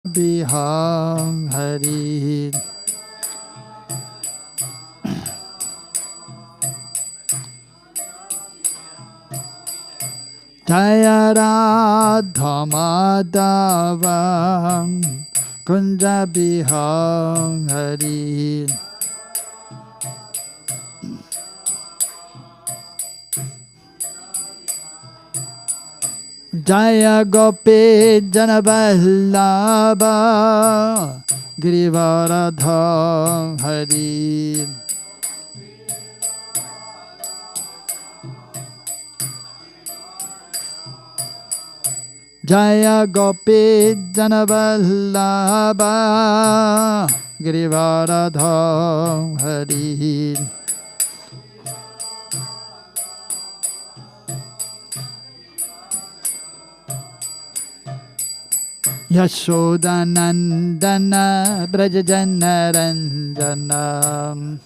Biham Hari. Jaya Radha Madhava Kunja Biham Hari. Jaya Gopi Janavallabha Girivaradha Hari. Jaya Gopi Janavallabha Girivaradha Hari. Yashodanandana Brajajanaranjana.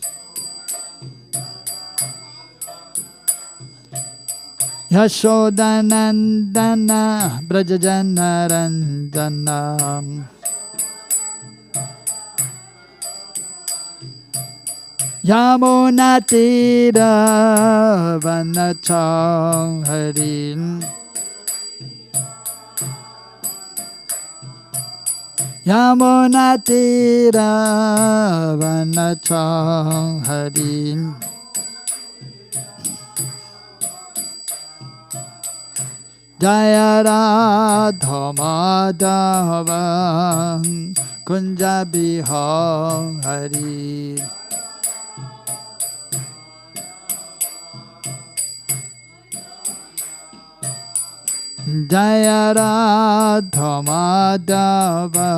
Yashodanandana Brajajanaranjana. Yamunatira Vanacham Harin. Yamunatira Vanacham Harin. Jaya Radha Madhava Kunja Biham Hari. Jaya Radha Madhava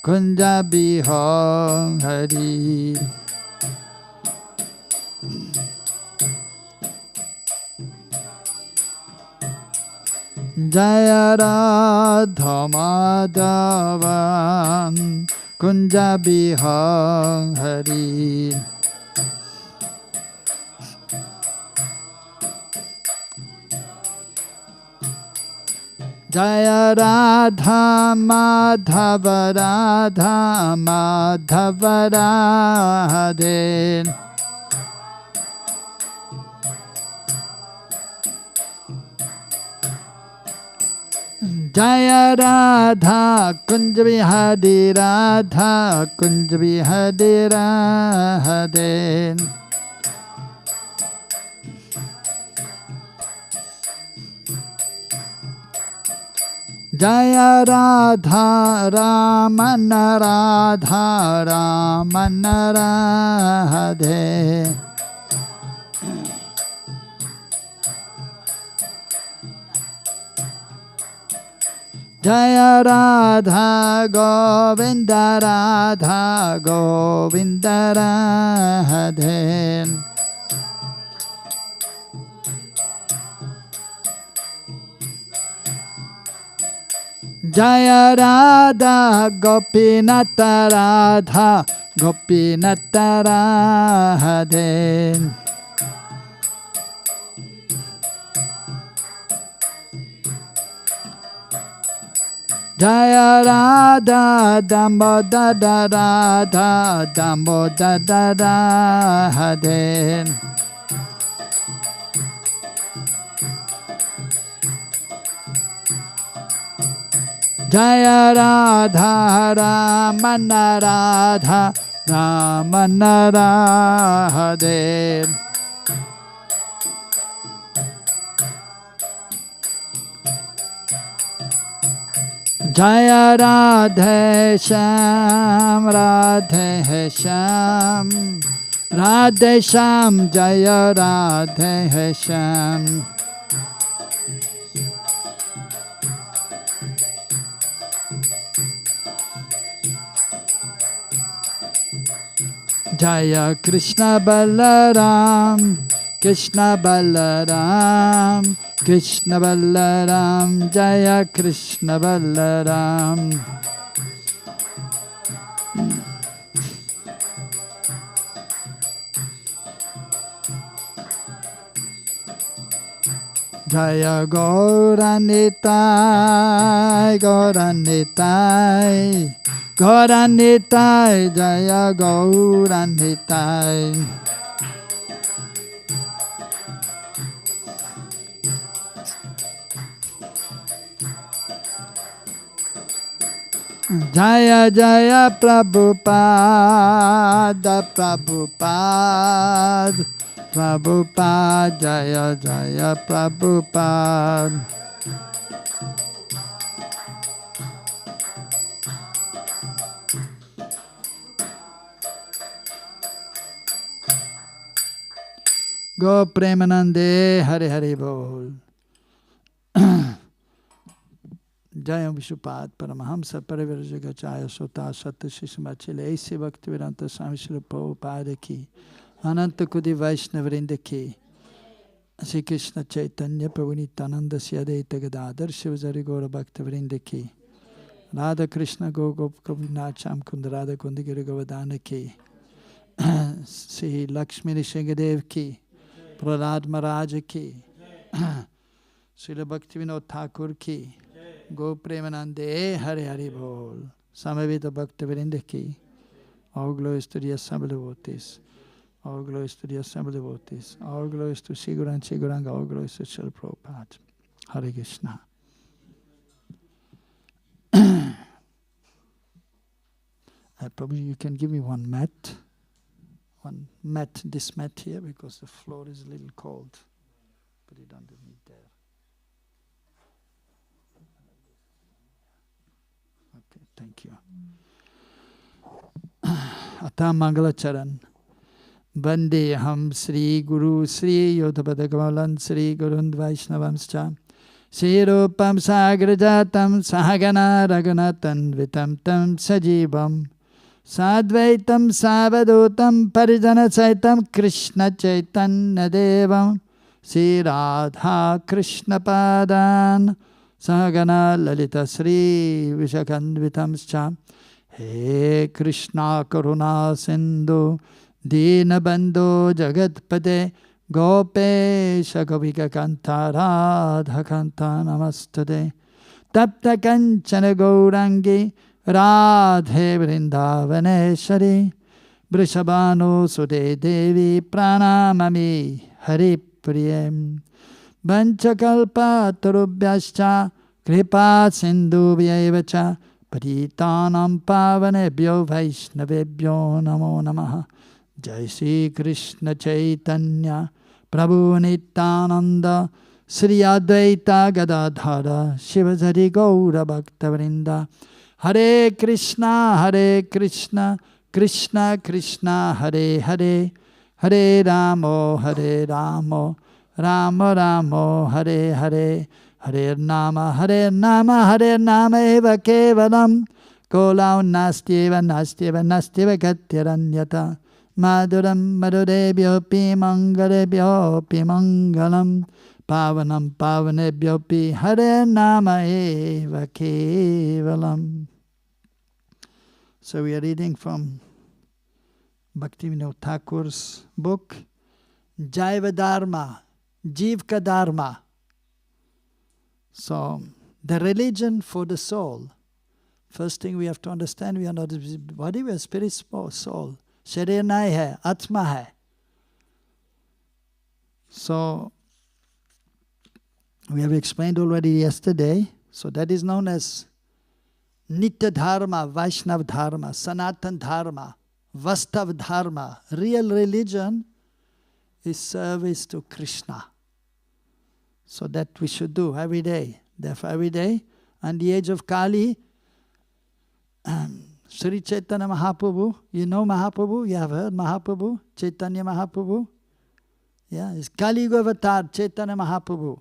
Kunja Biham Hari. Jaya Radha Madhava Kunja Biham Hari. Jaya Radha Madhava Radha Madhava Radhe. Jaya Radha Kunj Bihari Radha Kunj Bihari Radhe. Jaya Radha Ramana Radha Ramana Radhe. Jaya Radha Govinda Radha Govinda Radhe. Jaya Radha Gopinata Radha Gopinata Radhe. Jaya Radha Damodara Radha Damodara Radhe. Jaya Radha Ramana Radha Ramana Radhe. Jaya Radhe Sham Radhe Sham Radhe Sham Jaya Radhe Sham. Jaya Krishna Balaram Krishna Balaram Krishna Balaram Jaya Krishna Balaram. Jaya Gauranitai, Gauranitai, Gauranitai, Jaya Gauranitai. Jaya Jaya Prabhupada, Prabhupada, Prabhupada, Jaya Jaya Prabhupada. Go Premanande, Hare Hare Bol. Jaya Vishupad Paramahamsa Parivirajagacaya Sota Sata Shishmachile Aisi Bhaktivedanta Swami Srila Prabhupada ki Ananta Kudi Vaishnavrinda ki Sri Krishna Chaitanya Prabhu Nityananda Siyadeta Gadadhar Shivajari Gaura Bhaktivrinda ki Radha Krishna Gogop Kavunacham Kundarada Kundigiri Govardhana ki Sri Lakshmi Nishingadev ki Prahlad Maharaj ki Srila Bhaktivinoda Thakur ki Go Premanande, Hare Hare Bol. Samavita Bhaktivinoda ki. All glories to the assembled devotees. All glories to the assembled devotees. All glories to Sri Guru and Sri Gauranga. All glories to Srila Prabhupada. Hare Krishna. Prabhu, you can give me one mat. One mat, this mat here, because the floor is a little cold. Put it underneath there. Okay, thank you. Ata Mangala Charan. Vande Ham Sri Guru Sri Yodhabadagavalan Sri Gurund Vaishnavamscha Sri Rupam Sagrajatam Sahagana Raghunatan Vitam Tam Sajivam Sadvaitam Savadutam Parijana Saitam Krishna Chaitanya Devam Sri Radha Krishna Padan Sahagana Lalita Sri Vishakandvitamscha He Krishna Karuna Sindhu Deenabandho Jagatpate Gopesha Govika Kanta Radha Kanta Namastade Tapta Kanchana Gaurangi Radhe Vrindavaneshwari Vrishabhanu Sude Devi Pranamami Hari Priyam Vanchakalpa Tarubhyascha Kripa Sindhu Vyayevacha Patitanam Pavanebhyo Vaishnavebhyo Namo Namaha Jai Sri Krishna Chaitanya Prabhu Nityananda Sri Advaita Gadadhara Shivajari Gaura Bhaktavrinda Hare Krishna Krishna Krishna Hare Hare Hare Ramo Ramo Ramo Hare Hare Hare Nama Eva Kevalam Kolau Nastyeva Gatyaranyata Maduram Madhurevyopi Mangalevyopi Mangalam Pavanam Pavanebhyopi Hare Nama Eva Kevalam. So we are reading from Bhaktivinoda Thakur's book Jaiva Dharma, Jivka Dharma. So the religion for the soul. First thing we have to understand, we are not a body, we are spirit, soul. Sharir nahi hai, Atma hai. So, we have explained already yesterday. So that is known as Nitya Dharma, Vaishnav Dharma, Sanatan Dharma, Vastav Dharma. Real religion is service to Krishna. So that we should do every day. Therefore every day, on the age of Kali, Sri Chaitanya Mahaprabhu, you know Mahaprabhu? You have heard Mahaprabhu? Chaitanya Mahaprabhu? Yeah, it's Kali Yuga Avatar, Chaitanya Mahaprabhu.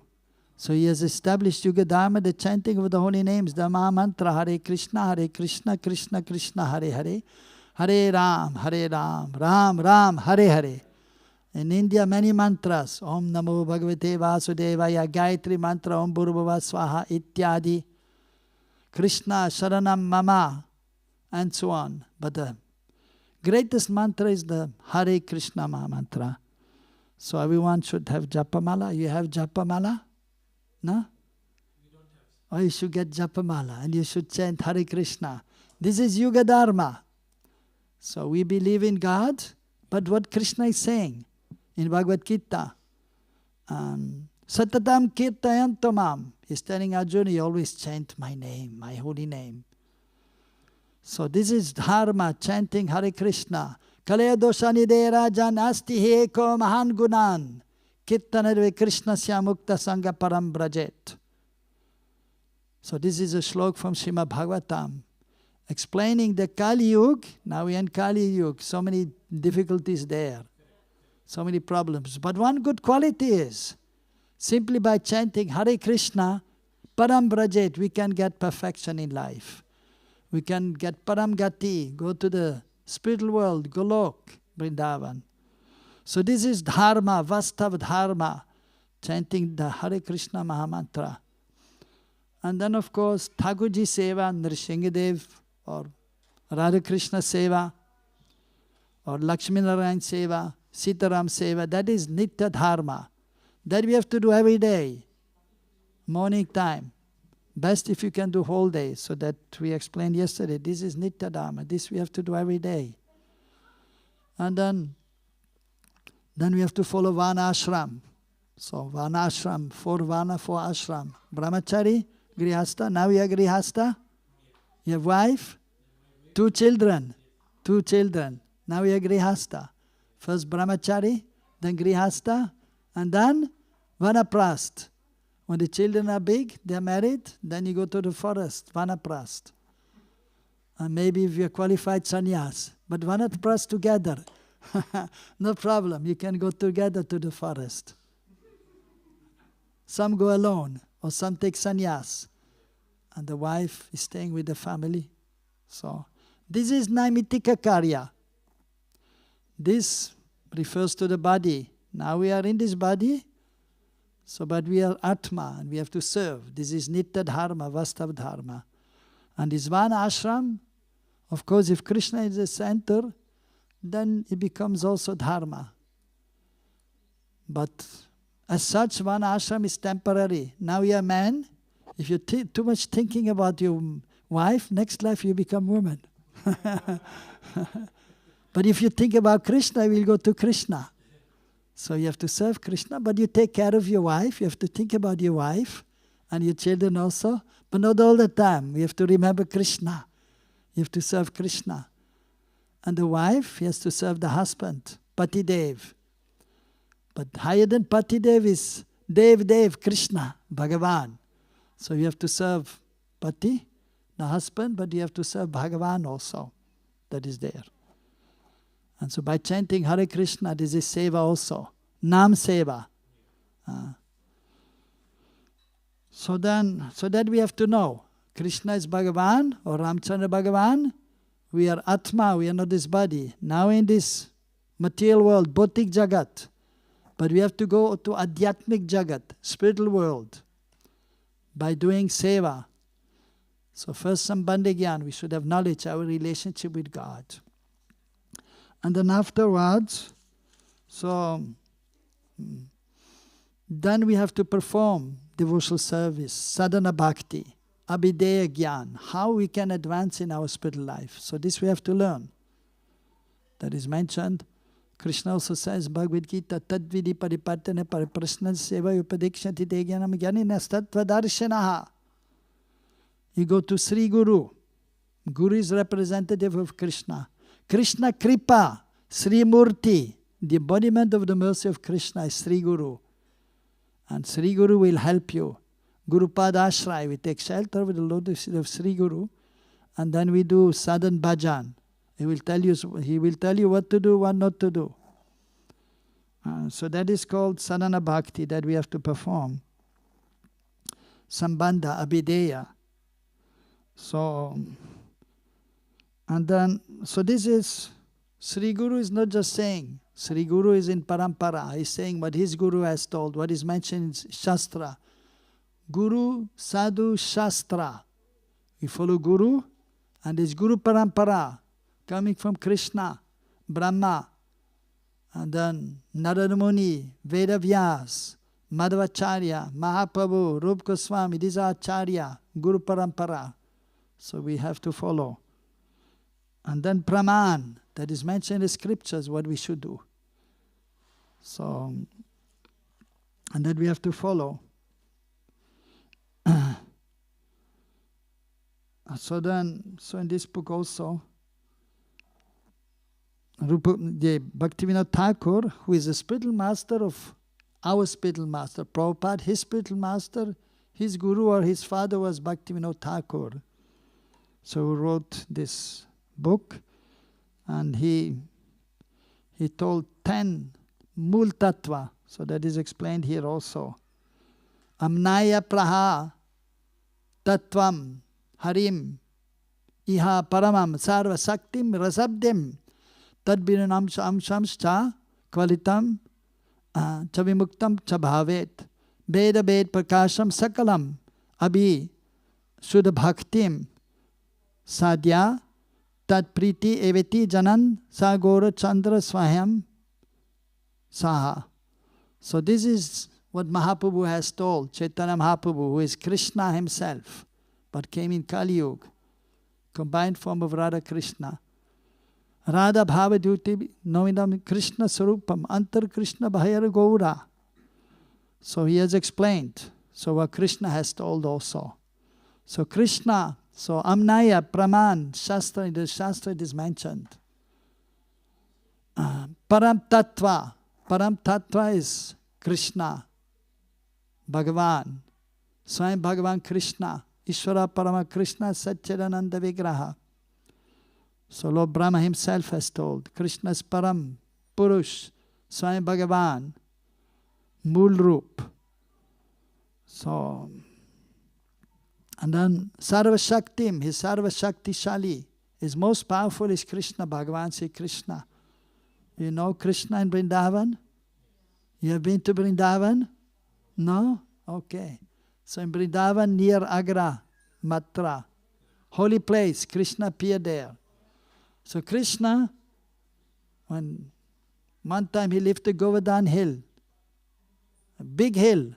So he has established Yuga Dharma, the chanting of the holy names, the Maha Mantra, Hare Krishna, Krishna Krishna, Hare Hare, Hare Ram, Ram Ram, Hare Hare. In India, many mantras, Om Namo Bhagavate Vasudevaya, Gayatri Mantra, Om Bhurvava Swaha, Ityadi, Krishna Sharanam Mama, and so on. But the greatest mantra is the Hare Krishna Maha Mantra. So everyone should have Japamala. You have Japamala? No? Or you should get Japamala and you should chant Hare Krishna. This is Yuga Dharma. So we believe in God, but what Krishna is saying in Bhagavad Gita, Satatam Kirtayantamam, he's telling Arjuna, you always chant my name, my holy name. So this is Dharma, chanting Hare Krishna. Kalaya doshanide rajan asti heko mahan gunan. Kirtanarve Krishna syamukta sangha param brajet. So this is a shlok from Srimad-Bhagavatam, explaining the Kali Yuga. Now we are in Kali Yuga, so many difficulties there, so many problems. But one good quality is, simply by chanting Hare Krishna, param brajet, we can get perfection in life. We can get param gati, go to the spiritual world, Golok, Vrindavan. So this is Dharma, Vastav Dharma, chanting the Hare Krishna Mahamantra. And then of course, Thakurji Seva, Nrsingadev, or Radha Krishna Seva, or Lakshmi Narayan Seva, Sitaram Seva, that is Nitya Dharma. That we have to do every day, morning time. Best if you can do whole day, so that we explained yesterday, this is Nitya Dharma, this we have to do every day. And then we have to follow Vana Ashram. So Vana Ashram, 4 Vana, 4 Ashram. Brahmachari, Grihasta, now you are Grihasta. You have wife, 2 children. 2 children. Now you are Grihasta. First Brahmachari, then Grihasta, and then Vanaprast. When the children are big, they are married, then you go to the forest, Vanaprast. And maybe if you are qualified sannyas, but Vanaprast together. No problem, you can go together to the forest. Some go alone, or some take sannyas, and the wife is staying with the family. So, this is Naimitika Karya. This refers to the body. Now we are in this body, so but we are Atma, and we have to serve. This is Nitya Dharma, Vastav Dharma. And this Vana Ashram, of course, if Krishna is the center, then it becomes also Dharma. But as such, Vana Ashram is temporary. Now you are man. If you're too much thinking about your wife, next life you become woman. But if you think about Krishna, you will go to Krishna. So you have to serve Krishna, but you take care of your wife. You have to think about your wife and your children also, but not all the time. You have to remember Krishna. You have to serve Krishna. And the wife, he has to serve the husband, Pati Dev. But higher than Pati Dev is Dev, Krishna, Bhagavan. So you have to serve Pati, the husband, but you have to serve Bhagavan also. That is there. And so by chanting Hare Krishna, this is seva also. Nam seva. So that we have to know. Krishna is Bhagavan or Ramchandra Bhagavan. We are Atma, we are not this body. Now in this material world, Bhautik Jagat. But we have to go to Adhyatmik Jagat, spiritual world, by doing seva. So first Sambandha Gyan, we should have knowledge, our relationship with God. And then afterwards, so then we have to perform devotional service, sadhana bhakti, abhideya gyan, how we can advance in our spiritual life. So this we have to learn. That is mentioned. Krishna also says, Bhagavad Gita, tadvidi paripatane pariprasna seva upadikshati te gyanam gyaninas tattvadarshanaha. You go to Sri Guru. Guru is representative of Krishna. Krishna Kripa, Sri Murti, the embodiment of the mercy of Krishna is Sri Guru. And Sri Guru will help you. Guru Padashray, we take shelter with the lotus feet of Sri Guru, and then we do sadhan bhajan. He will tell you what to do, what not to do. So that is called sadhana bhakti that we have to perform. Sambandha, abhideya. So this is, Sri Guru is not just saying, Sri Guru is in parampara, he is saying what his Guru has told, what is mentioned in Shastra. Guru, Sadhu, Shastra. We follow Guru, and his Guru parampara, coming from Krishna, Brahma, and then Narada Muni, Veda Vyas, Madhvacharya, Mahaprabhu, Rup Goswami, these are Acharya, Guru Parampara. So we have to follow. And then Praman, that is mentioned in the scriptures, what we should do. So, and then we have to follow. So in this book also, the Bhaktivinoda Thakur, who is the spiritual master of our spiritual master, Prabhupada, his spiritual master, his guru or his father was Bhaktivinoda Thakur. So he wrote this book, and he told 10 Mul Tattva. So that is explained here also. Amnaya Praha Tattvam Harim Iha Paramam Sarva Saktim Rasabdim Tadbinam Amshamscha Kvalitam Chavimuktam Chabhavet Veda Ved Prakasham Sakalam Abhi Shuddha Bhaktim Sadhya Tat Priti Eveti Janan Sagora Chandra Swayam Saha. So this is what Mahaprabhu has told, Chaitanya Mahaprabhu, who is Krishna himself, but came in Kali Yuga, combined form of Radha Krishna. Radha Bhavaduti Nominam Krishna Sarupam Antar Krishna Bhayar Gaura. So he has explained. So what Krishna has told also. So Krishna, so Amnaya, Praman, Shastra, in the Shastra it is mentioned. Param Tattva. Param Tattva is Krishna, Bhagavan, Swayam Bhagavan Krishna, Ishvara Parama Krishna, Satchidananda Vigraha. So Lord Brahma himself has told, Krishna is Param, Purush, Swayam Bhagavan, Mool Roop. So, and then Sarva Shaktim, his Sarva Shakti Shali, his most powerful is Krishna, Bhagavan Sri Krishna. You know Krishna in Vrindavan? You have been to Vrindavan? No? Okay. So in Vrindavan near Agra, Matra, holy place, Krishna appeared there. So Krishna, one time he lifted Govardhan hill, a big hill,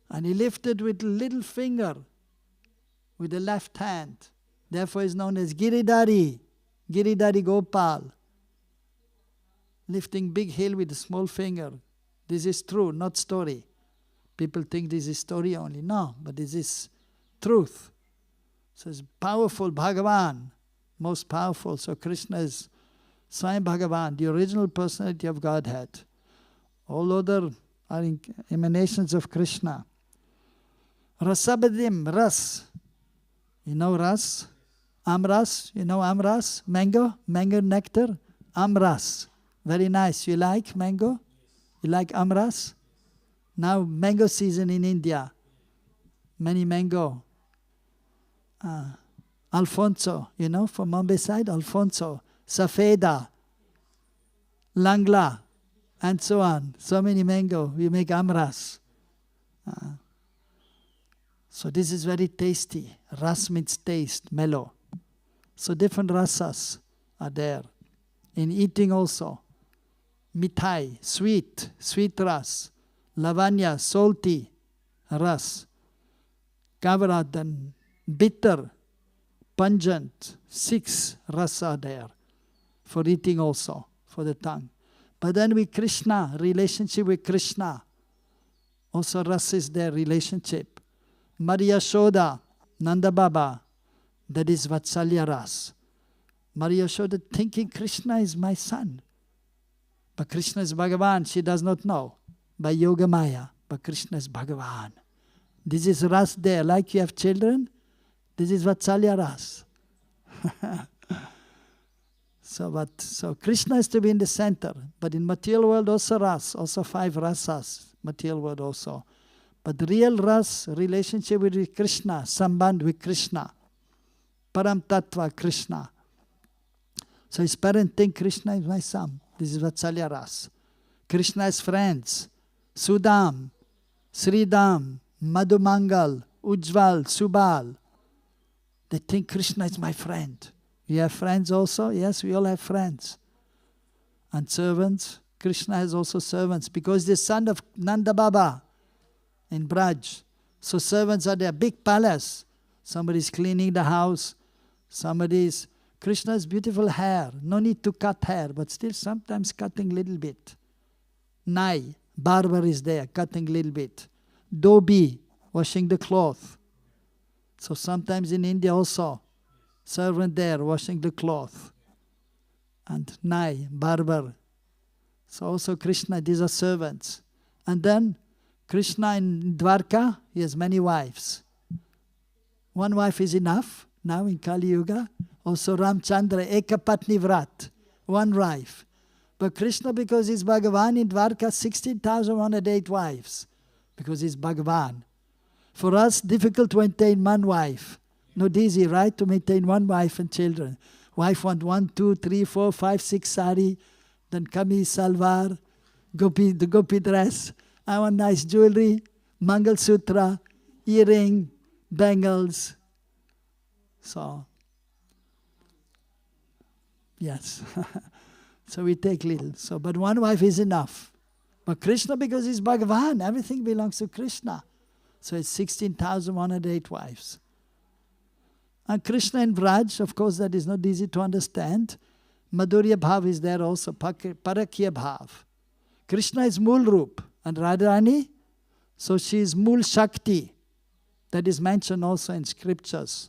and he lifted with a little finger, with the left hand. Therefore he is known as Giridhari, Giridhari Gopal. Lifting big hill with a small finger. This is true, not story. People think this is story only. No, but this is truth. So it's powerful, Bhagavan, most powerful. So Krishna is Swayam Bhagavan, the original personality of Godhead. All other are emanations of Krishna. Rasabadim, Ras. You know Ras? Amras, you know Amras? Mango nectar? Amras. Very nice. You like mango? You like amras? Now mango season in India. Many mango. Alfonso, you know, from Mumbai side, Alfonso. Safeda. Langla. And so on. So many mango. We make amras. So this is very tasty. Ras means taste, mellow. So different rasas are there. In eating also. Mithai, sweet ras. Lavanya, salty ras. Kavaradan, bitter, pungent. 6 rasa are there for eating also, for the tongue. But then with Krishna, relationship with Krishna, also rasa is their relationship. Maria Shoda, Nanda Baba, that is Vatsalya ras. Maria Shoda thinking Krishna is my son. But Krishna is Bhagavan, she does not know. By Yoga Maya, but Krishna is Bhagavan. This is ras there, like you have children, this is Vatsalya ras. So Krishna is to be in the center. But in material world also ras, also 5 rasas, material world also. But the real ras, relationship with Krishna, sambandh with Krishna. Param Tattva Krishna. So his parents think Krishna is my son. This is Vatsalya ras. Krishna has friends. Sudam, Sridam, Madhumangal, Ujjval, Subal. They think Krishna is my friend. You have friends also? Yes, we all have friends. And servants. Krishna has also servants because the son of Nanda Baba. in Braj. So servants are there, big palace. Somebody's cleaning the house, somebody's... Krishna's beautiful hair, no need to cut hair, but still sometimes cutting little bit. Nai, barber is there, cutting little bit. Dhobi, washing the cloth. So sometimes in India also, servant there, washing the cloth. And Nai, barber. So also Krishna, these are servants. And then Krishna in Dwarka, he has many wives. One wife is enough, now in Kali Yuga. Also Ramchandra, Ekapatni Vrat, one wife. But Krishna, because he's Bhagavan in Dwarka, 16,108 wives. Because he's Bhagavan. For us, difficult to maintain one wife. Not easy, right? To maintain one wife and children. Wife want 1, 2, 3, 4, 5, 6 sari, then kameez, salwar, the gopi dress. I want nice jewelry, Mangal Sutra, earring, bangles. So, yes. So we take little. So, but one wife is enough. But Krishna, because he's Bhagavan, everything belongs to Krishna. So it's 16,108 wives. And Krishna in Vraj, of course, that is not easy to understand. Madhurya Bhav is there also, Parakya Bhav. Krishna is Mool Roop. And Radharani, so she is Mool Shakti. That is mentioned also in scriptures.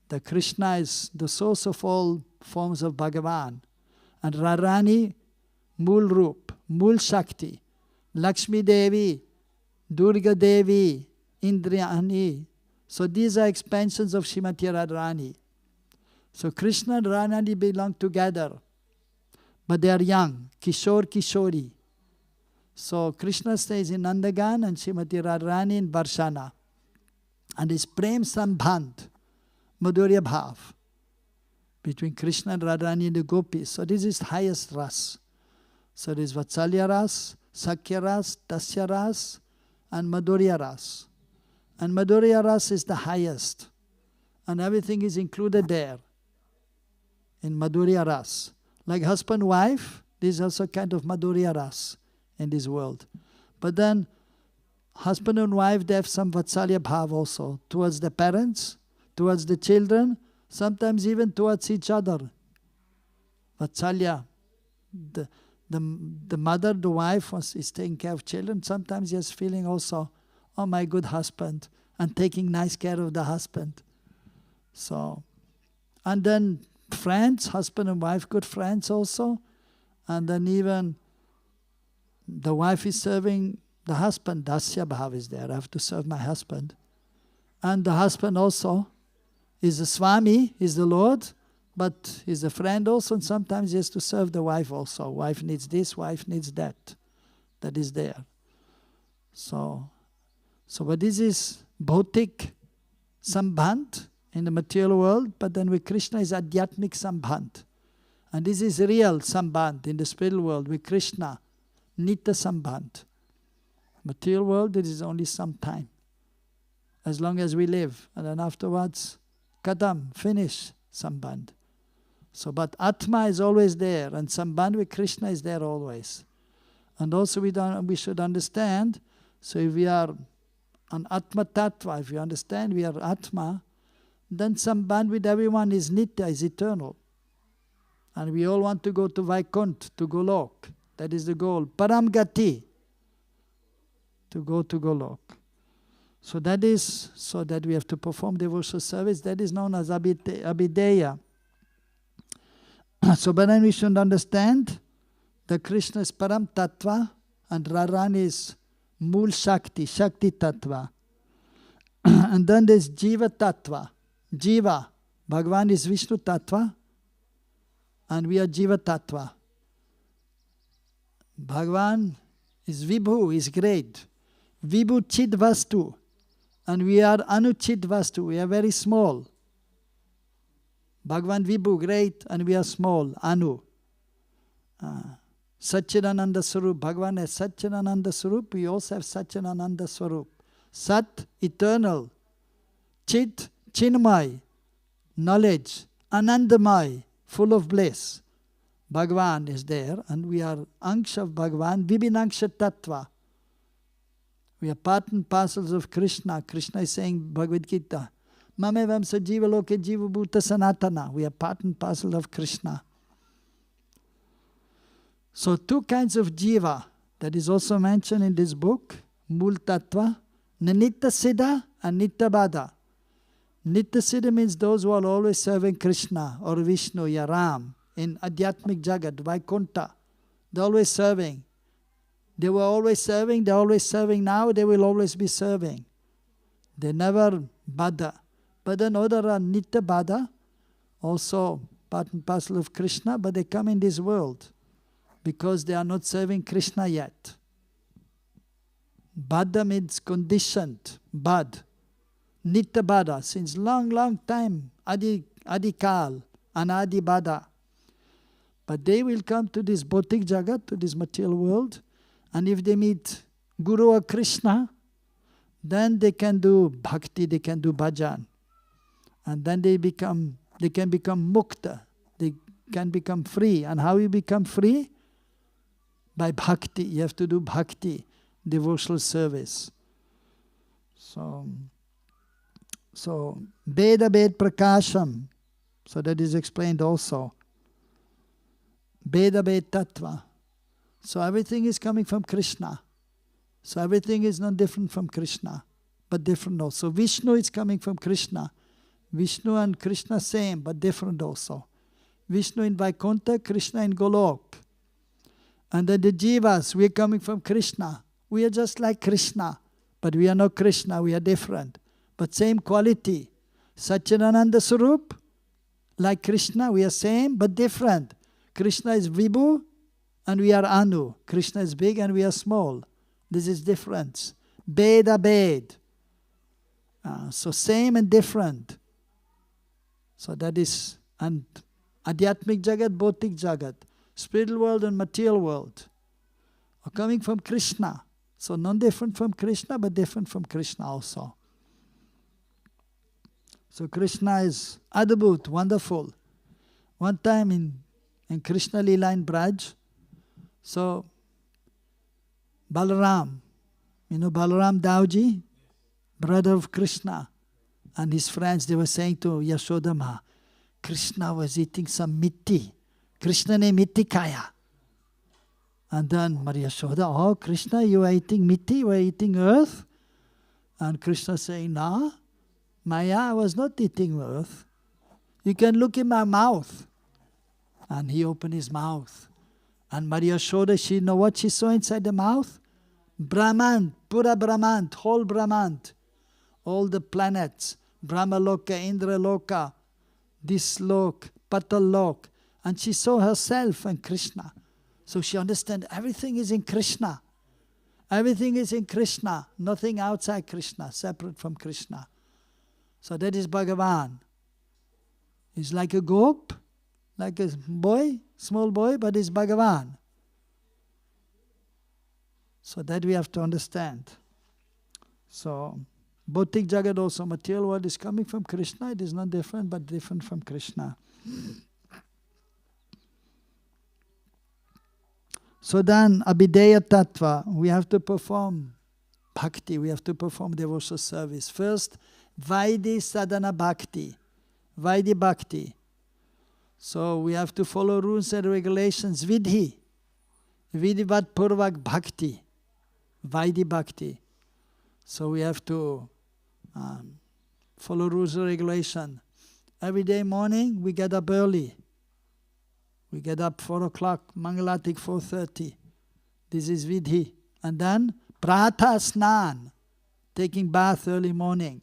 The Krishna is the source of all forms of Bhagavan. And Radharani, Mool Roop, Mool Shakti. Lakshmi Devi, Durga Devi, Indrayani. So these are expansions of Srimati Radharani. So Krishna and Radharani belong together. But they are young, Kishore, Kishori. So Krishna stays in Nandagan and Srimati Radharani in Barshana. And is Prem Sambandh, Madhurya Bhav, between Krishna and Radharani and the gopis. So this is highest ras. So there is Vatsalya ras, Sakya ras, Dasya ras, and Madhurya ras. And Madhurya ras is the highest. And everything is included there in Madhurya ras. Like husband-wife, this is also kind of Madhurya ras in this world. But then husband and wife, they have some Vatsalya Bhav also towards the parents, towards the children, sometimes even towards each other. Vatsalya, the mother, the wife is taking care of children. Sometimes he is feeling also, oh, my good husband, and taking nice care of the husband. So, and then friends, husband and wife, good friends also. And then even the wife is serving the husband. Dasya Bhav is there. I have to serve my husband. And the husband also is the Swami, is the Lord, but he's a friend also, and sometimes he has to serve the wife also. Wife needs this, wife needs that. That is there. So but this is bhautik sambandh in the material world, but then with Krishna is adhyatmik sambandh. And this is real sambandh in the spiritual world with Krishna, nitya sambandh. Material world, there is only some time, as long as we live, and then afterwards, kadam, finish sambandh. So, but Atma is always there, and sambandh with Krishna is there always. And also we should understand, so if we are an Atma Tattva, if you understand we are Atma, then sambandh with everyone is nitya, is eternal. And we all want to go to Vaikuntha, to Golok. That is the goal. Param Gati, to go to Golok. So that is, so that we have to perform devotional service. That is known as Abhideya. So but then we should understand that Krishna is Param Tattva and Radharani is Mool Shakti, Shakti Tattva. And then there's Jiva Tattva. Jiva. Bhagavan is Vishnu Tattva and we are Jiva Tattva. Bhagavan is Vibhu, is great. Vibhu Chid Vastu. And we are Anuchid Vastu, we are very small. Bhagavan Vibhu, great, and we are small, Anu. Satchidananda Swarup, Bhagavan has Satchidananda Swarup, we also have Satchidananda Swarup. Sat, eternal. Chit, Chinmay, knowledge. Anandamay, full of bliss. Bhagavan is there, and we are Anksha of Bhagavan, Vibhinangsha Tattva. We are part and parcels of Krishna. Krishna is saying Bhagavad Gita, Mamevam sajiva loke jiva bhuta sanatana. We are part and parcel of Krishna. So two kinds of jiva, that is also mentioned in this book, Mul Tattva, Nitya Siddha and Nitya Bada. Nitya Siddha means those who are always serving Krishna or Vishnu, Yaram, in Adhyatmic Jagat, Vaikuntha. They're always serving. They were always serving, they're always serving now, they will always be serving. They never Bada. But then other are Nitya Bada, also part and parcel of Krishna, but they come in this world because they are not serving Krishna yet. Bada means conditioned, bad. Nitya Bada, since long time, Adikal, Anadi Bada. But they will come to this Bhautik Jagat, to this material world, and if they meet Guru or Krishna, then they can do bhakti, they can do bhajan. And then they can become mukta, they can become free. And how you become free? By bhakti. You have to do bhakti, devotional service. So Veda Ved Prakasham, so that is explained also. Veda Ved Tattva. So everything is coming from Krishna. So everything is not different from Krishna, but different also. Vishnu is coming from Krishna. Vishnu and Krishna same, but different also. Vishnu in Vaikuntha, Krishna in Golok. And then the jivas, we are coming from Krishna. We are just like Krishna, but we are not Krishna, we are different. But same quality. Satchidananda Swarup, like Krishna, we are same, but different. Krishna is Vibhu, and we are Anu. Krishna is big and we are small. This is difference. Beda Bed. So same and different. So that is, and Adhyatmic Jagat, Bhautik Jagat, spiritual world and material world are coming from Krishna. So not different from Krishna, but different from Krishna also. So Krishna is Adbhut, wonderful. One time in Krishna Leela in Braj, so Balaram, Balaram Dauji, brother of Krishna, and his friends, they were saying to Yashodama, Krishna was eating some mitti. Krishna ne mitti kaya. And then Maria Yashoda, oh Krishna, you are eating mitti, you are eating earth? And Krishna saying, no, Maya, I was not eating earth. You can look in my mouth. And he opened his mouth. And Maria Yashoda, she know what she saw inside the mouth? Brahman, Pura Brahman, whole Brahman. All the planets, Brahmaloka, Indraloka, this lok, Patal lok. And she saw herself and Krishna. So she understands everything is in Krishna. Everything is in Krishna. Nothing outside Krishna, separate from Krishna. So that is Bhagavan. He's like a gop, like a boy, small boy, but he's Bhagavan. So that we have to understand. So, Bhautik Jagat also, material world is coming from Krishna. It is not different, but different from Krishna. So then, Abhideya Tattva, we have to perform bhakti, we have to perform devotional service. First, Vaidhi Sadhana Bhakti, Vaidhi Bhakti. So we have to follow rules and regulations, Vidhi, Vidhivat Purvak Bhakti, Vaidhi Bhakti. So we have to follow rules and regulations. Every day morning, we get up early. We get up 4 o'clock, Mangalatik 4:30. This is Vidhi. And then Pratha Snan, taking bath early morning.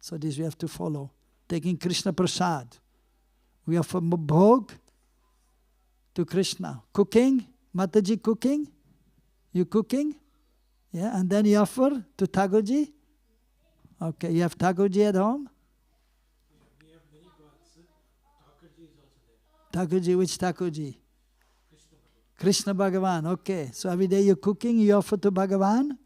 So this we have to follow. Taking Krishna Prasad. We offer bhog to Krishna. Cooking, Mataji cooking. You cooking? Yeah, and then you offer to Thakurji. Okay, you have Thakurji at home? We have many gods. Thakurji is also there. Thakurji, which Thakurji? Krishna Bhagavan, okay. So every day you're cooking, you offer to Bhagavan.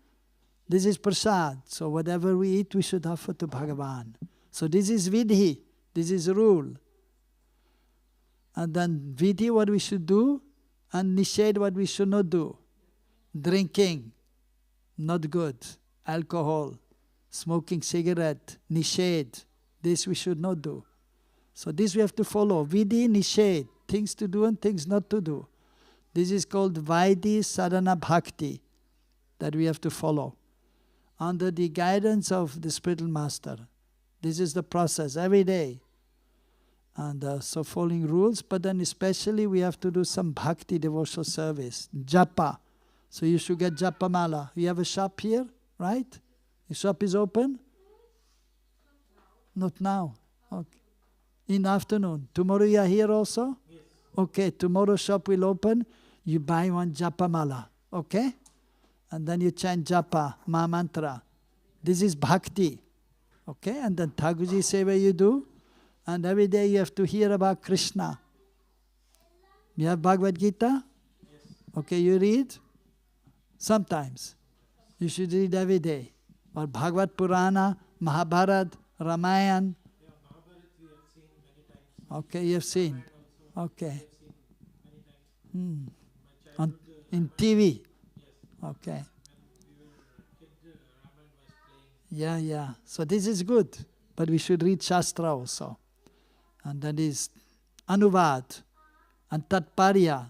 This is prasad. So whatever we eat, we should offer to Bhagavan. So this is vidhi. This is rule. And then vidhi, what we should do, and nished, what we should not do. Drinking, not good. alcohol, smoking cigarette, nishad. This we should not do. So this we have to follow. Vidhi, nishad, things to do and things not to do. This is called Vaidhi Sadhana Bhakti that we have to follow under the guidance of the spiritual master. This is the process every day. And so following rules, but then especially we have to do some bhakti devotional service, japa. So you should get japa mala. You have a shop here, right? The shop is open? Not now. Okay. In the afternoon. Tomorrow you are here also? Yes. Okay, tomorrow shop will open. You buy one japa mala. Okay? And then you chant japa, ma mantra. This is bhakti. Okay? And then Thakurji seva you do. And every day you have to hear about Krishna. You have Bhagavad Gita? Yes. Okay, you read? Sometimes. You should read every day. Or Bhagavad Purana, Mahabharata, Ramayana. Yeah, Mahabharata we have seen many times. Okay, you have seen. Ramayana also Okay. we have seen many times. My On, childhood, in TV? yes. Okay. When we were kid, Ramayana was playing. Yeah. So this is good. But we should read Shastra also. And that is Anuvad and Tatparya.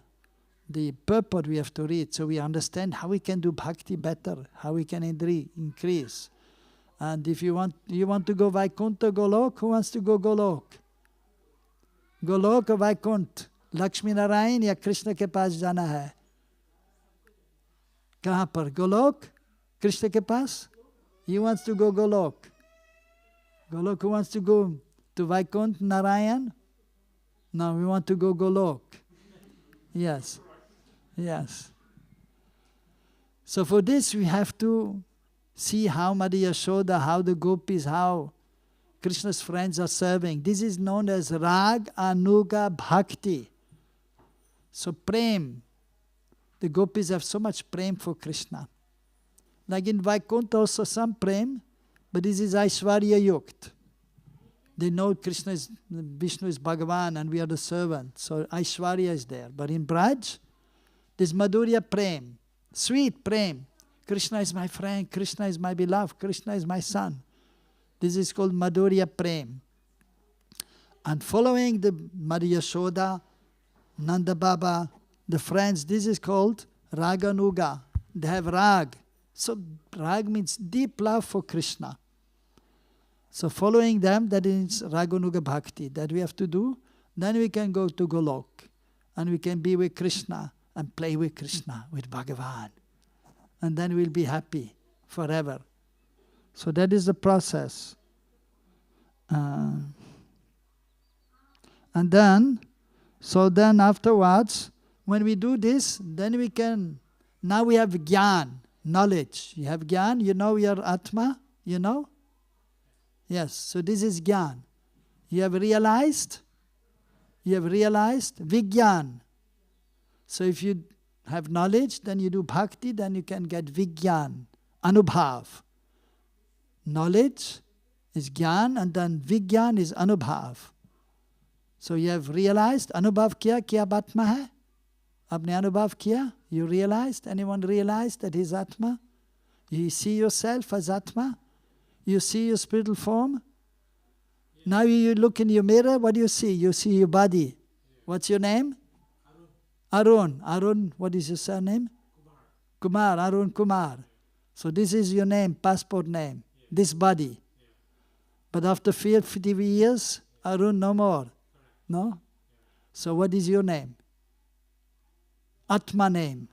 The purport we have to read so we understand how we can do bhakti better, how we can increase. And if you want to go Vaikuntha, Golok, who wants to go Golok? Golok or Vaikuntha? Lakshmi Narayan या कृष्ण के पास जाना है? कहाँ पर? Golok? Krishna के पास? He wants to go Golok. Golok, who wants to go to Vaikuntha, Narayan? No, we want to go Golok. Yes. So for this we have to see how Mother Yashoda, how the gopis, how Krishna's friends are serving. This is known as Rag Anuga Bhakti. So prem. The gopis have so much prem for Krishna. Like in Vaikuntha also some prem, but this is Aishwarya Yukt. They know Vishnu is Bhagavan and we are the servant. So Aishwarya is there. But in Braj, this Madhurya Prem, sweet Prem. Krishna is my friend, Krishna is my beloved, Krishna is my son. This is called Madhurya Prem. And following the Mother Yashoda, Nanda Baba, the friends, this is called Raganuga. They have Rag. So Rag means deep love for Krishna. So following them, that is Raganuga Bhakti, that we have to do. Then we can go to Golok. And we can be with Krishna and play with Krishna, with Bhagavan. And then we'll be happy forever. So that is the process. And then afterwards, when we do this, then we can, now we have Gyan, knowledge. You have Gyan, you know your Atma, you know? Yes, so this is Gyan. You have realized Vigyan. So if you have knowledge, then you do bhakti, then you can get Vigyan, Anubhav. Knowledge is Gyan and then Vigyan is Anubhav. So you have realized, Anubhav kiya, kya Atma hai? Apne Anubhav kiya? You realized? Anyone realized that he's Atma? You see yourself as Atma? You see your spiritual form? Yes. Now you look in your mirror, what do you see? You see your body. Yes. What's your name? Arun. Arun, what is your surname? Kumar, Arun Kumar. So this is your name, passport name, yes. This body. Yes. But after 50 years, Arun no more. No? Yes. So what is your name? Atma name.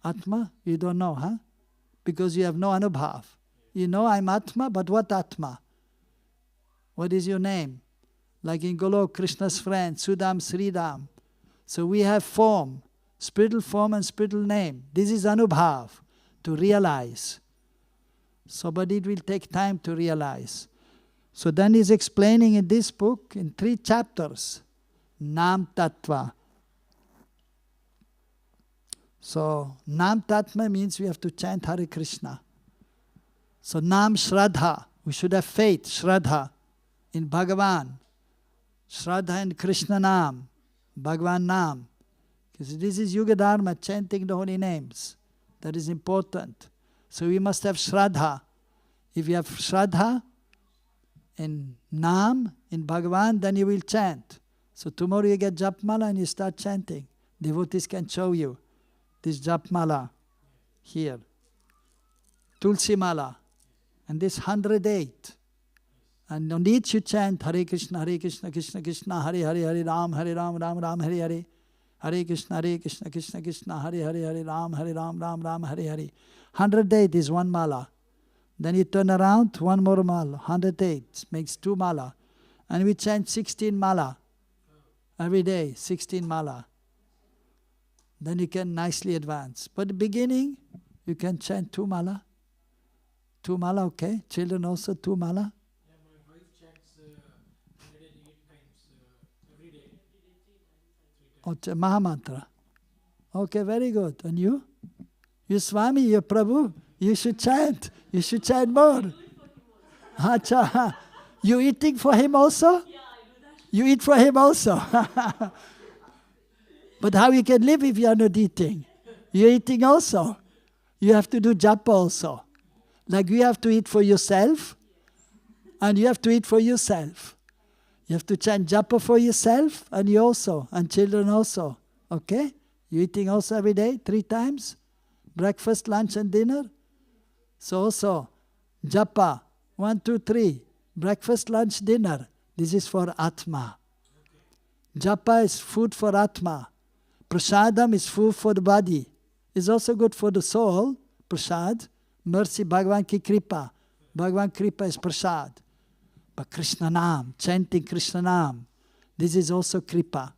Atma? You don't know, huh? Because you have no Anubhav. You know I'm Atma, but what Atma? What is your name? Like in Golok, Krishna's friend, Sudam, Sridam. So we have form, spiritual form and spiritual name. This is Anubhav, to realize. So, but it will take time to realize. So then he's explaining in this book, in 3 chapters, Nam Tattva. So, Nam Tattva means we have to chant Hare Krishna. So Nam Shraddha, we should have faith, Shraddha, in Bhagavan. Shraddha in Krishna Nam, Bhagavan Nam. Because this is Yuga Dharma, chanting the holy names. That is important. So we must have Shraddha. If you have Shraddha in Naam, in Bhagavan, then you will chant. So tomorrow you get Japmala and you start chanting. Devotees can show you this Japmala here. Tulsi Mala. And this 108. And on each you chant Hare Krishna, Krishna Krishna, Hare Ram, Ram Ram, Hare Hare. Hare Krishna, Krishna Krishna, Hare Ram, Ram Ram, Hare Hare. 108 is one mala. Then you turn around, one more mala. 108 makes 2 mala. And we chant 16 mala. Every day, 16 mala. Then you can nicely advance. But the beginning, you can chant 2 mala. 2 mala, okay? Children also 2 mala. Yeah, my wife chants 108 times every day. 3 times. Okay, Mahamantra. Okay, very good. And you? You Swami, you Prabhu, you should chant. You should chant more. Acha. You eating for him also? Yeah, I do that. You eat for him also. But how you can live if you are not eating? You're eating also. You have to do japa also. Like you have to eat for yourself, and you have to eat for yourself. You have to chant japa for yourself, and you also, and children also. Okay? You eating also every day, 3 times? Breakfast, lunch and dinner? So also, japa, 1, 2, 3. Breakfast, lunch, dinner. This is for Atma. Japa is food for Atma. Prasadam is food for the body. It's also good for the soul, prasad. Mercy, Bhagavan ki kripa. Bhagavan kripa is prasad. But Krishna Nam, chanting Krishna Nam, this is also kripa.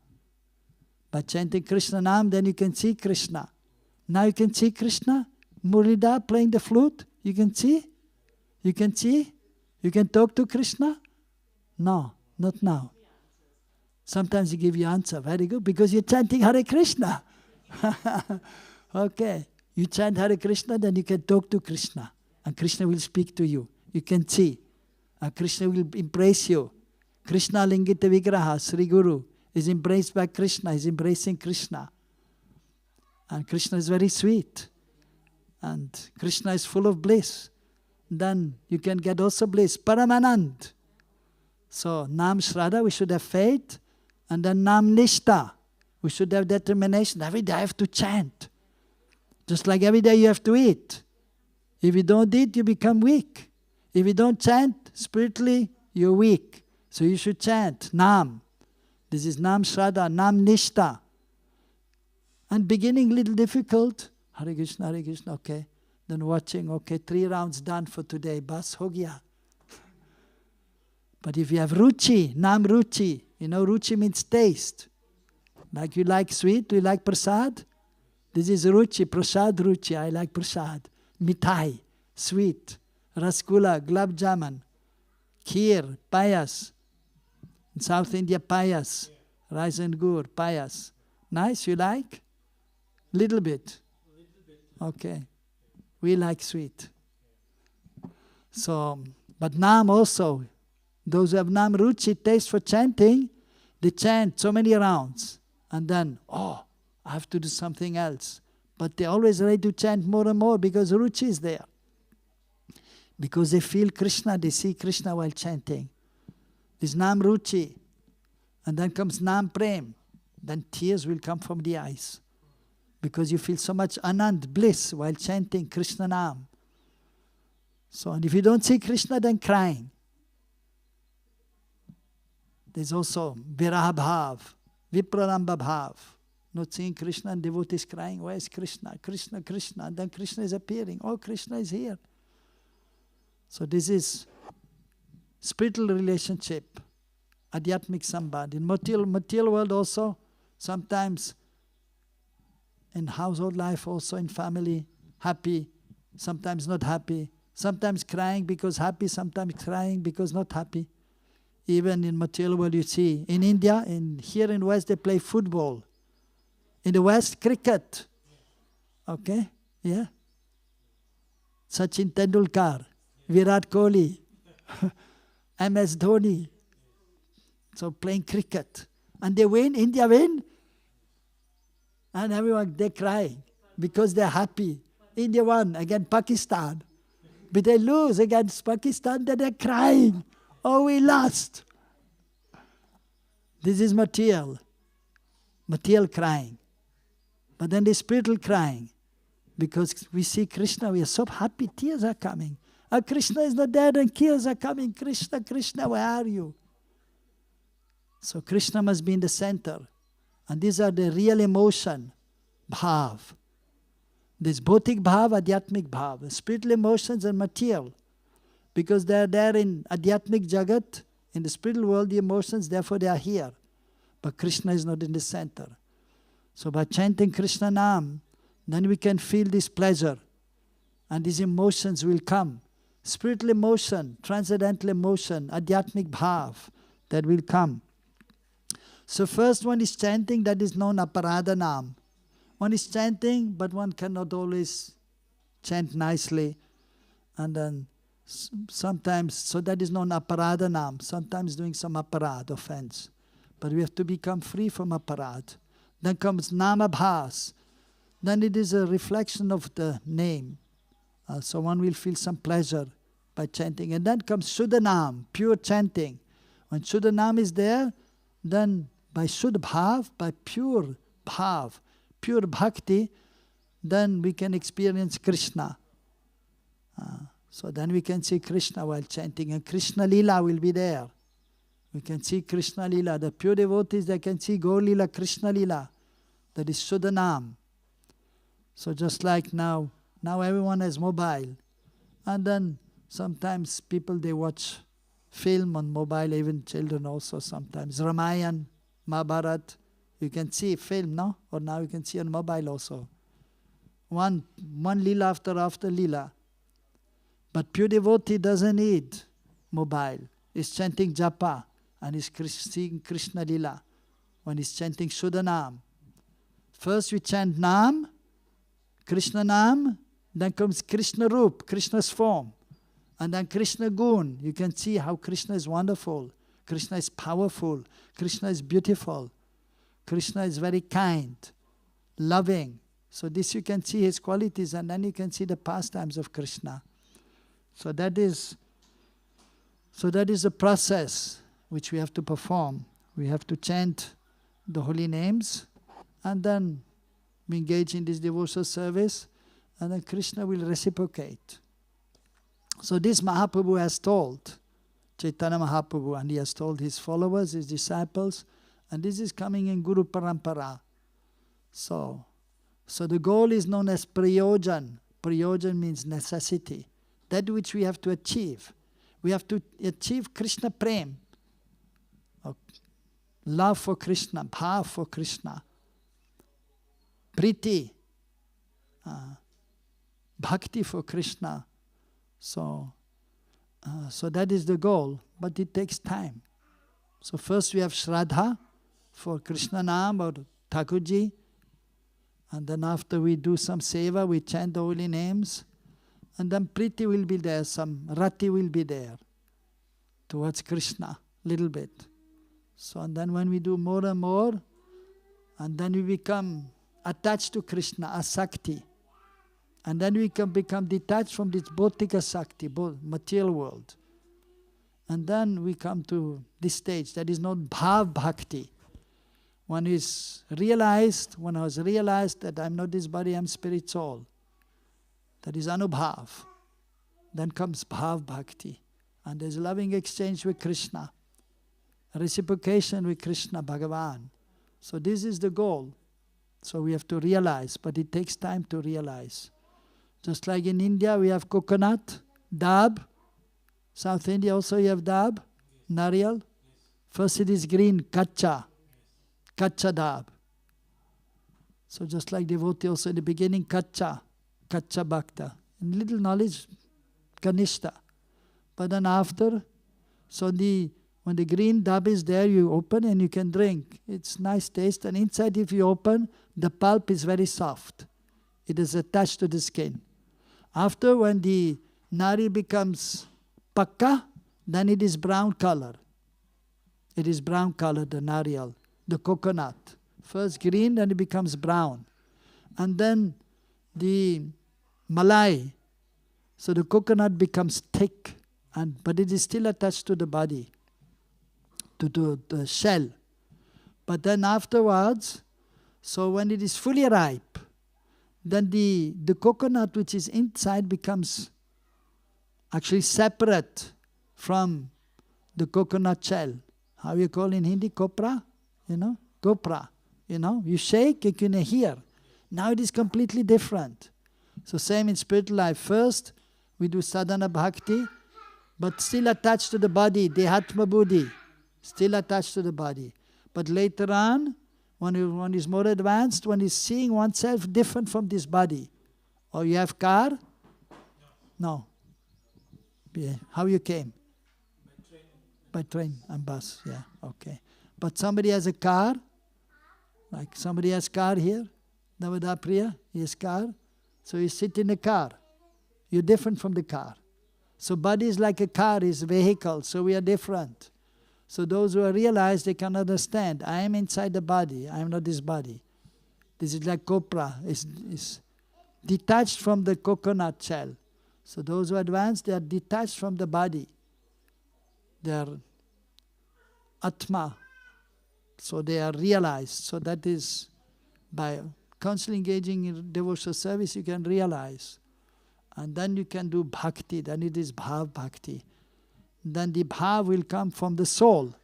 By chanting Krishna Nam, then you can see Krishna. Now you can see Krishna. Murida playing the flute, you can see? You can see? You can talk to Krishna? No, not now. Sometimes he give you answer, very good, because you're chanting Hare Krishna. Okay, you chant Hare Krishna, then you can talk to Krishna. And Krishna will speak to you. You can see. And Krishna will embrace you. Krishna Lingita Vigraha, Sri Guru, is embraced by Krishna, is embracing Krishna. And Krishna is very sweet. And Krishna is full of bliss. Then you can get also bliss. Paramanand. So, Nam Shraddha, we should have faith. And then Nam Nishta. We should have determination. Every day I have to chant. Just like every day you have to eat. If you don't eat, you become weak. If you don't chant, spiritually, you're weak. So you should chant Nam. This is Nam Shraddha, Nam Nishta. And beginning little difficult. Hare Krishna, okay. Then watching, okay, 3 rounds done for today. Bas ho gaya. But if you have ruchi, Nam ruchi. You know, ruchi means taste. Like you like sweet, do you like prasad? This is ruchi, prasad ruchi. I like prasad. Mithai, sweet. Rasgulla, gulab jamun. Kheer, payas. In South India, payas. Rice and gur, payas. Nice, you like? Little bit. Okay. We like sweet. So, but Nam also. Those who have Nam ruchi, taste for chanting, they chant so many rounds. And then, oh, I have to do something else. But they always ready to chant more and more because ruchi is there. Because they feel Krishna, they see Krishna while chanting. This Nam ruchi. And then comes Nam prem. Then tears will come from the eyes. Because you feel so much anand, bliss, while chanting Krishna Nam. So, and if you don't see Krishna, then crying. There's also viraha bhav, vipraramba bhav. Not seeing Krishna and devotees crying, where is Krishna? Krishna, Krishna. And then Krishna is appearing. Oh, Krishna is here. So this is spiritual relationship, adhyatmic sambandh. In material world also, sometimes in household life also, in family, happy, sometimes not happy, sometimes crying because happy, sometimes crying because not happy. Even in material world you see, in India, here in West they play football. In the West, cricket. Okay? Yeah? Sachin Tendulkar, Virat Kohli, MS Dhoni. So playing cricket. And they win, India win. And everyone, they're crying because they're happy. India won against Pakistan. But they lose against Pakistan, then they're crying. Oh, we lost. This is material. Material crying. But then the spiritual crying. Because we see Krishna, we are so happy, tears are coming. Oh, Krishna is not dead and tears are coming. Krishna, Krishna, where are you? So Krishna must be in the center. And these are the real emotion, bhav. This bhautik bhav, adhyatmik bhav. Spiritual emotions and material. Because they are there in adhyatmik jagat, in the spiritual world, the emotions, therefore they are here. But Krishna is not in the center. So by chanting Krishna Nam, then we can feel this pleasure. And these emotions will come. Spiritual emotion, transcendental emotion, adhyatmik bhav, that will come. So first one is chanting, that is known aparadha nam. One is chanting, but one cannot always chant nicely. And then sometimes, so that is known aparadha nam, sometimes doing some aparad, offense. But we have to become free from aparad. Then comes nama bhas. Then it is a reflection of the name. So one will feel some pleasure by chanting. And then comes Shuddhanam, pure chanting. When Shuddhanam is there, then by Shuddha Bhav, by pure Bhav, pure Bhakti, then we can experience Krishna. So then we can see Krishna while chanting. And Krishna Lila will be there. We can see Krishna Lila. The pure devotees, they can see Gaur Lila, Krishna Lila. That is Shuddhanam. So just like now everyone has mobile. And then sometimes people, they watch film on mobile, even children also sometimes. Ramayan, Mahabharat, you can see film, no? Or now you can see on mobile also. One lila after lila. But pure devotee doesn't need mobile. He's chanting japa and he's seeing Krishna lila when he's chanting Shuddhanam. First we chant Nam, Krishna Nam, then comes Krishna Roop, Krishna's form. And then Krishna Gun, you can see how Krishna is wonderful. Krishna is powerful. Krishna is beautiful. Krishna is very kind, loving. So this you can see his qualities, and then you can see the pastimes of Krishna. So that is a process which we have to perform. We have to chant the holy names, and then we engage in this devotional service, and then Krishna will reciprocate. So this Mahaprabhu has told, Chaitanya Mahaprabhu, and he has told his followers, his disciples, and this is coming in Guru Parampara. So the goal is known as Prayojan. Prayojan means necessity. That which we have to achieve. We have to achieve Krishna Prem. Love for Krishna, bhav for Krishna. Priti. Bhakti for Krishna. So that is the goal, but it takes time. So first we have Shraddha for Krishna Nam or Thakurji, and then after we do some seva, we chant the holy names, and then Priti will be there, some Rati will be there towards Krishna, little bit. So and then when we do more and more, and then we become attached to Krishna, asakti. And then we can become detached from this bhautika sakti, material world. And then we come to this stage that is not bhav bhakti. When I was realized that I'm not this body, I'm spirit soul. That is anubhav. Then comes bhav bhakti. And there's loving exchange with Krishna. Reciprocation with Krishna, Bhagavan. So this is the goal. So we have to realize, but it takes time to realize. Just like in India, we have coconut, dab. South India also you have dab, nariyal. First it is green, kacha dab. So just like devotee also in the beginning, kacha bhakta. In little knowledge, kanishta. But then after, when the green dab is there, you open and you can drink. It's nice taste, and inside if you open, the pulp is very soft. It is attached to the skin. After, when the nari becomes pakka, then it is brown color. It is brown color, the nariyal, the coconut. First green, then it becomes brown. And then the malai. So the coconut becomes thick, but it is still attached to the body, to the shell. But then afterwards, so when it is fully ripe, then the coconut which is inside becomes actually separate from the coconut shell. How you call in Hindi? Copra? Copra. You shake, you can hear. Now it is completely different. So same in spiritual life. First, we do sadhana bhakti, but still attached to the body, dehatma buddhi, still attached to the body. But later on, when one is more advanced, one is seeing oneself different from this body. Or you have car? No. Yeah. How you came? By train and bus, yeah, okay. But somebody has a car, like somebody has car here, Navada Priya, he has car, so you sit in a car. You're different from the car. So body is like a car, is a vehicle, so we are different. So those who are realized, they can understand, I am inside the body, I am not this body. This is like copra, is detached from the coconut shell. So those who are advanced, they are detached from the body. They are Atma, so they are realized. So that is, by constantly engaging in devotional service, you can realize. And then you can do bhakti, then it is bhav bhakti. Then the bhav will come from the soul.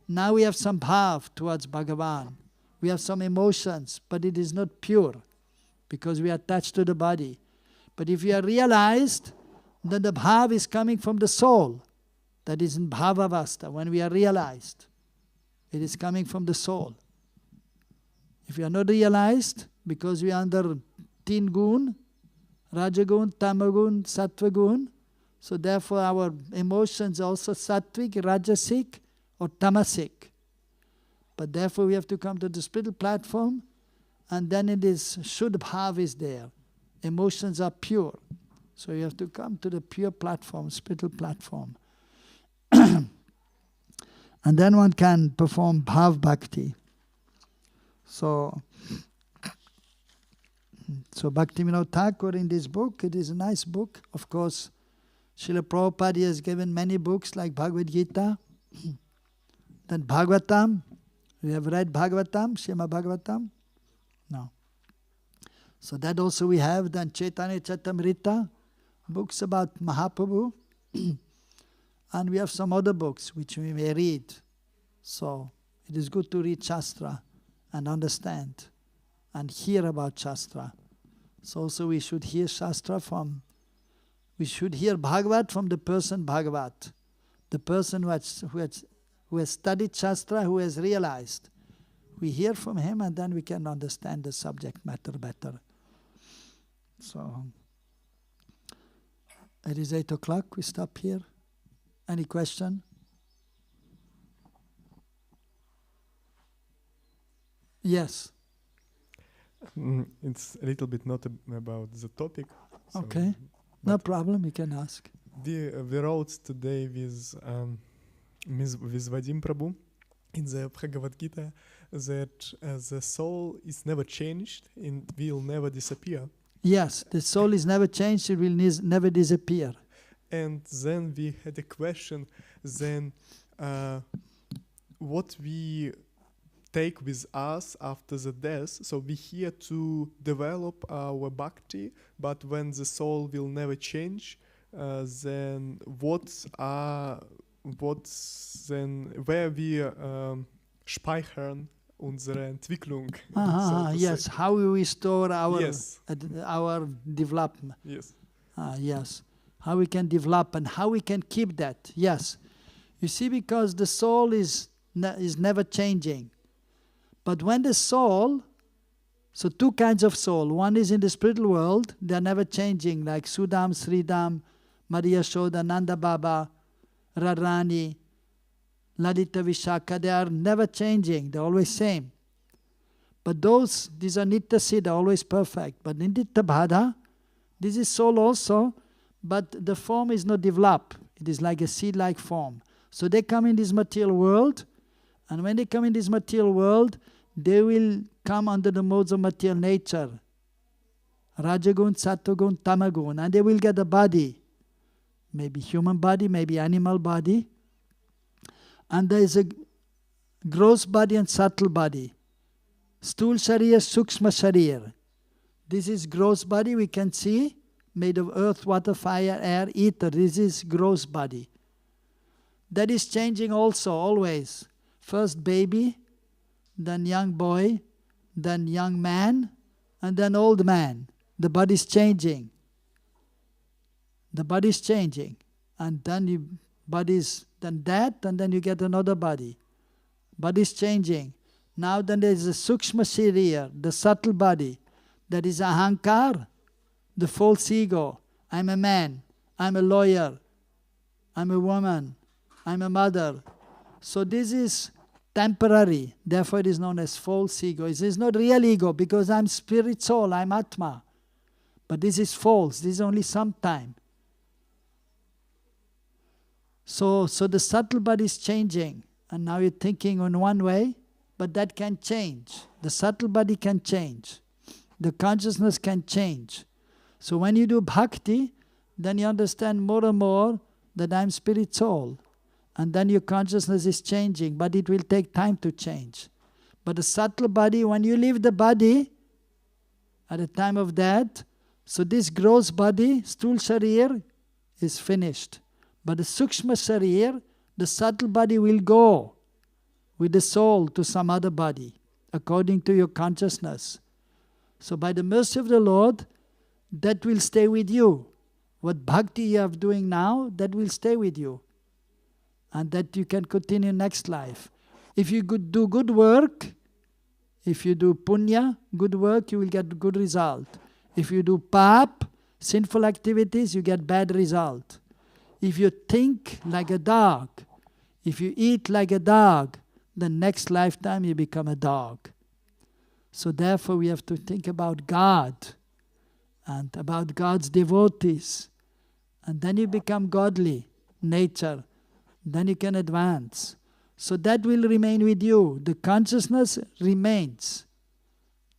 Now we have some bhav towards Bhagavan. We have some emotions, but it is not pure, because we are attached to the body. But if you are realized, then the bhav is coming from the soul. That is in bhavavasta, when we are realized. It is coming from the soul. If we are not realized, because we are under teen gun, rajagun, tamagun, sattvagun, so therefore our emotions are also sattvic, rajasic or tamasic. But therefore we have to come to the spiritual platform, and then it is Shuddha Bhav is there. Emotions are pure. So you have to come to the pure platform, spiritual platform. And then one can perform Bhav Bhakti. So Bhaktivinoda Thakur in this book, it is a nice book. Of course, Srila Prabhupada has given many books like Bhagavad Gita. Then Bhagavatam. We have read Bhagavatam, Srimad-Bhagavatam? No. So that also we have. Then Chaitanya Charitamrita, books about Mahaprabhu. And we have some other books which we may read. So it is good to read Shastra and understand and hear about Shastra. So also we should hear Shastra we should hear Bhagavat from the person Bhagavat. The person who has studied Shastra, who has realized. We hear from him and then we can understand the subject matter better. So it is 8 o'clock, we stop here. Any question? Yes. It's a little bit not about the topic. So okay, no problem, you can ask. We wrote today with Vadim Prabhu in the Bhagavad Gita that the soul is never changed and will never disappear. Yes, the soul is never changed, it will never disappear. And then we had a question, then what we take with us after the death. So we here to develop our bhakti, but when the soul will never change, then where wir speichern unsere Entwicklung. Yes, how we restore our yes. Our development. Yes. Yes. How we can develop and how we can keep that. Yes. You see, because the soul is never changing. But when the soul, so two kinds of soul. One is in the spiritual world, they are never changing, like Sudam, Sridam, Maria Shoda, Nanda Baba, Radharani, Lalita Vishaka, they are never changing, they're always same. But these are Nitya Siddha, always perfect. But in Nitya Bhada, this is soul also, but the form is not developed. It is like a seed-like form. So they come in this material world, and when they come in this material world, they will come under the modes of material nature. Rajagun, Sattvagun, Tamagun, and they will get a body. Maybe human body, maybe animal body. And there is a gross body and subtle body. Sthul Sharir, Sukshma Sharir. This is gross body, we can see, made of earth, water, fire, air, ether. This is gross body. That is changing also, always. First baby, then young boy, then young man, and then old man. The body is changing. The body is changing. And then you body's then that, and then you get another body. Body is changing. Now then there is a Sukshma Sharir, the subtle body. That is Ahankar, the false ego. I'm a man, I'm a lawyer, I'm a woman, I'm a mother. So this is temporary, therefore it is known as false ego. It is not real ego because I'm spirit soul, I'm Atma. But this is false, this is only sometime. So the subtle body is changing, and now you're thinking in one way, but that can change. The subtle body can change. The consciousness can change. So when you do bhakti, then you understand more and more that I'm spirit soul. And then your consciousness is changing, but it will take time to change. But the subtle body, when you leave the body, at the time of death, so this gross body, Sthul Sharir, is finished. But the Sukshma Sharir, the subtle body will go with the soul to some other body, according to your consciousness. So by the mercy of the Lord, that will stay with you. What bhakti you are doing now, that will stay with you. And that you can continue next life. If you could do good work, if you do punya, good work, you will get good result. If you do pap, sinful activities, you get bad result. If you think like a dog, if you eat like a dog, the next lifetime you become a dog. So therefore we have to think about God and about God's devotees. And then you become godly nature. Then you can advance. So that will remain with you. The consciousness remains.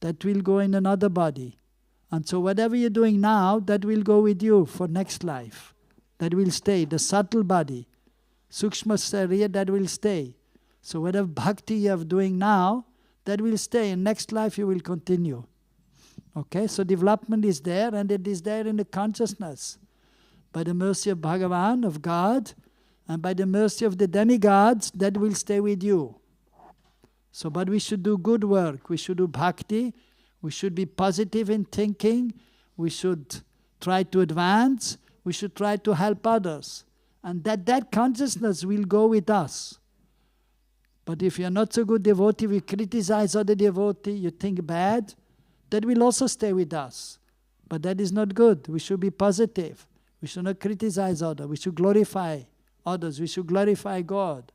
That will go in another body. And so whatever you're doing now, that will go with you for next life. That will stay. The subtle body, Sukshma Sharir, that will stay. So whatever bhakti you are doing now, that will stay. In next life you will continue. Okay, so development is there, and it is there in the consciousness. By the mercy of Bhagavan, of God, and by the mercy of the demigods, that will stay with you. So, but we should do good work. We should do bhakti. We should be positive in thinking. We should try to advance. We should try to help others. And that consciousness will go with us. But if you're not so good devotee, you criticize other devotee, you think bad, that will also stay with us. But that is not good. We should be positive. We should not criticize others. We should glorify others. We should glorify God.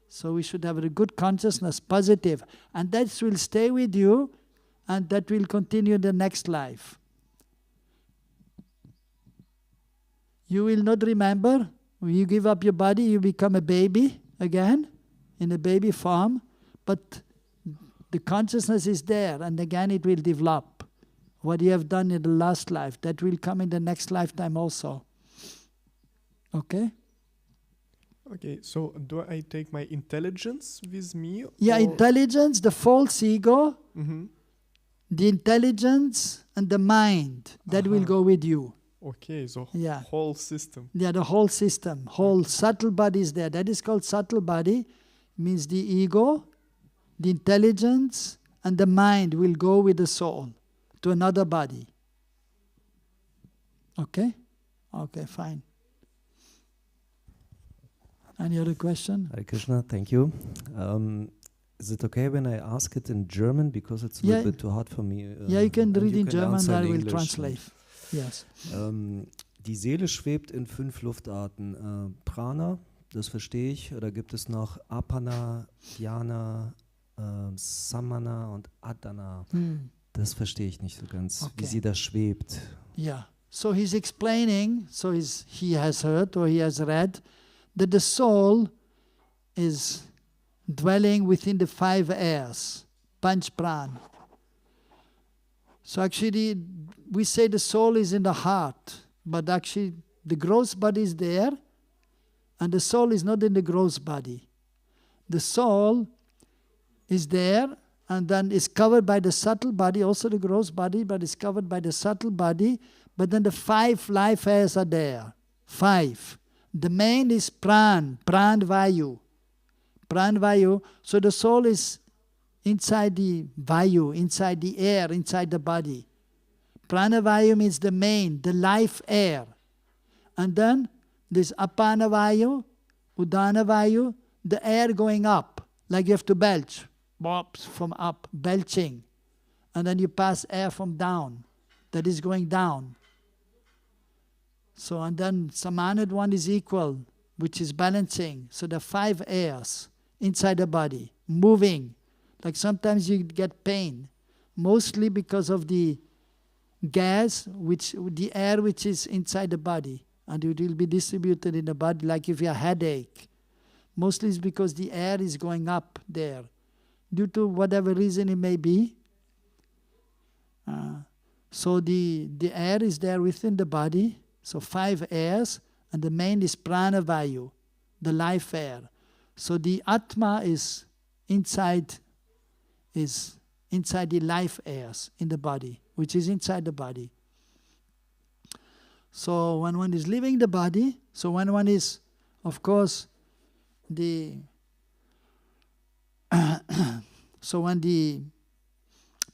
So we should have a good consciousness, positive. And that will stay with you, and that will continue in the next life. You will not remember, when you give up your body, you become a baby again, in a baby form, but the consciousness is there, and again it will develop. What you have done in the last life, that will come in the next lifetime also. Okay? Okay, so do I take my intelligence with me? Yeah, or? Intelligence, the false ego, the intelligence and the mind, that will go with you. Okay, so Yeah. whole system. Yeah, the whole system, whole subtle body is there. That is called subtle body, means the ego, the intelligence and the mind will go with the soul to another body. Okay? Okay, fine. Any other question? Hare Krishna, thank you. Is it okay when I ask it in German, because it's a Yeah. little bit too hard for me? Yeah, you can and read in can German, answer I in will English. translate. Yes. Die Seele schwebt in 5 Luftarten. Prana, das verstehe ich. Oder gibt es noch Apana, Dhyana, Samana und Adana? Das verstehe ich nicht so ganz, wie Okay. sie da schwebt. Yeah. So he's explaining, so he has heard or he has read, that the soul is dwelling within the 5 airs, Panch Pran. So actually, we say the soul is in the heart, but actually the gross body is there, and the soul is not in the gross body. The soul is there, and then is covered by the subtle body, also the gross body, but is covered by the subtle body, but then the 5 life airs are there. 5. The main is pran vayu. Pran vayu, so the soul is inside the vayu, inside the air, inside the body. Pranavayu means the main, the life air. And then this apanavayu, udanavayu, the air going up, like you have to belch, bops from up, belching. And then you pass air from down, that is going down. So, and then samanad one is equal, which is balancing. So the 5 airs inside the body, moving. Like sometimes you get pain, mostly because of the gas, the air which is inside the body, and it will be distributed in the body. Like if you have a headache, mostly it's because the air is going up there, due to whatever reason it may be. So the air is there within the body. So 5 airs, and the main is pranavayu, the life air. So the atma is inside the life airs in the body, which is inside the body. So when one is leaving the body, so when one is, of course, so when the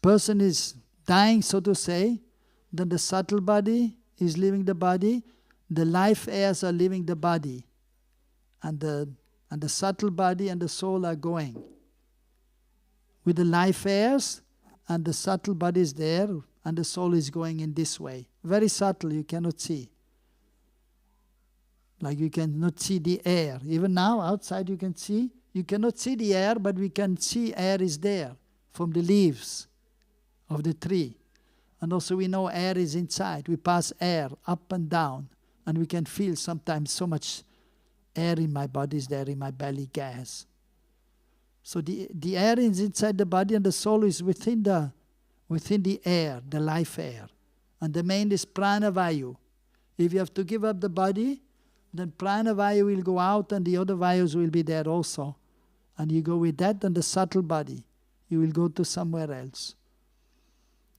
person is dying, so to say, then the subtle body is leaving the body, the life airs are leaving the body, and the subtle body and the soul are going. With the life airs, and the subtle body is there, and the soul is going in this way. Very subtle, you cannot see. Like you cannot see the air. Even now, outside you can see. You cannot see the air, but we can see air is there from the leaves of the tree. And also we know air is inside. We pass air up and down, and we can feel sometimes so much air in my body is there, in my belly, gas. So the air is inside the body, and the soul is within the air, the life air. And the main is pranavayu. If you have to give up the body, then pranavayu will go out, and the other vayus will be there also. And you go with that, and the subtle body, you will go to somewhere else.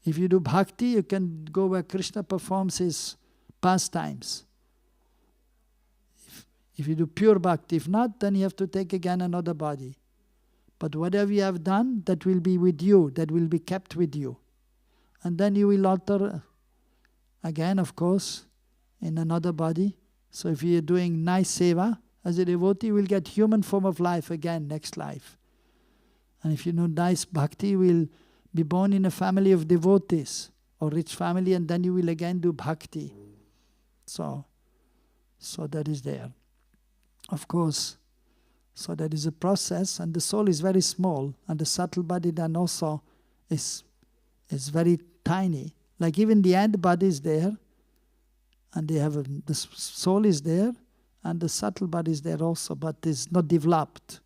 If you do bhakti, you can go where Krishna performs his pastimes. If you do pure bhakti, if not, then you have to take again another body. But whatever you have done, that will be with you, that will be kept with you. And then you will alter again, of course, in another body. So if you are doing nice seva, as a devotee, you will get human form of life again, next life. And if you know nice bhakti, you will be born in a family of devotees, or rich family, and then you will again do bhakti. So that is there. Of course, so that is a process, and the soul is very small, and the subtle body then also is very tiny. Like even the ant body is there, and the soul is there, and the subtle body is there also, but is not developed.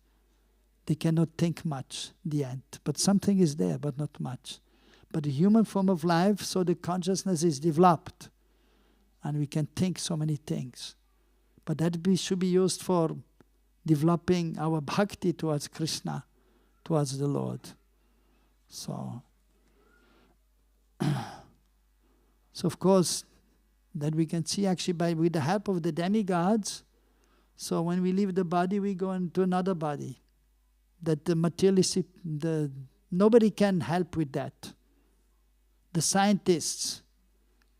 They cannot think much, the ant. But something is there, but not much. But the human form of life, so the consciousness is developed, and we can think so many things. But that should be used for developing our bhakti towards Krishna, towards the Lord. So of course, that we can see actually with the help of the demigods. So when we leave the body, we go into another body. That the materialistic, nobody can help with that. The scientists,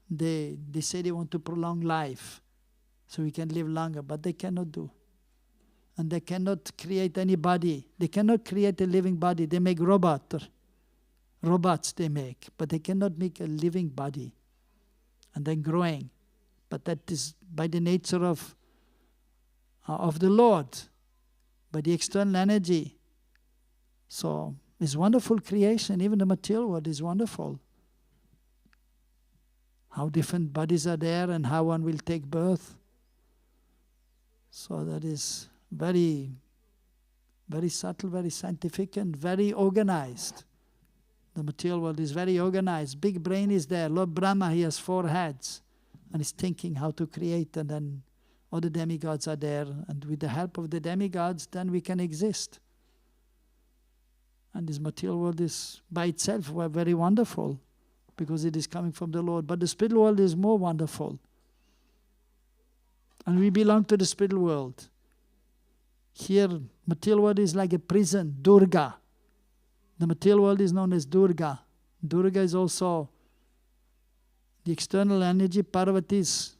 they say they want to prolong life, so we can live longer, but they cannot do. And they cannot create any body. They cannot create a living body. They make robots they make, but they cannot make a living body and then growing. But that is by the nature of the Lord, by the external energy. So it's wonderful creation. Even the material world is wonderful. How different bodies are there and how one will take birth. So that is very, very subtle, very scientific, and very organized. The material world is very organized. Big brain is there. Lord Brahma, he has 4 heads. And is thinking how to create, and then all the demigods are there. And with the help of the demigods, then we can exist. And this material world is by itself very wonderful, because it is coming from the Lord. But the spiritual world is more wonderful. And we belong to the spiritual world. Here, material world is like a prison, Durga. The material world is known as Durga. Durga is also the external energy. Parvati's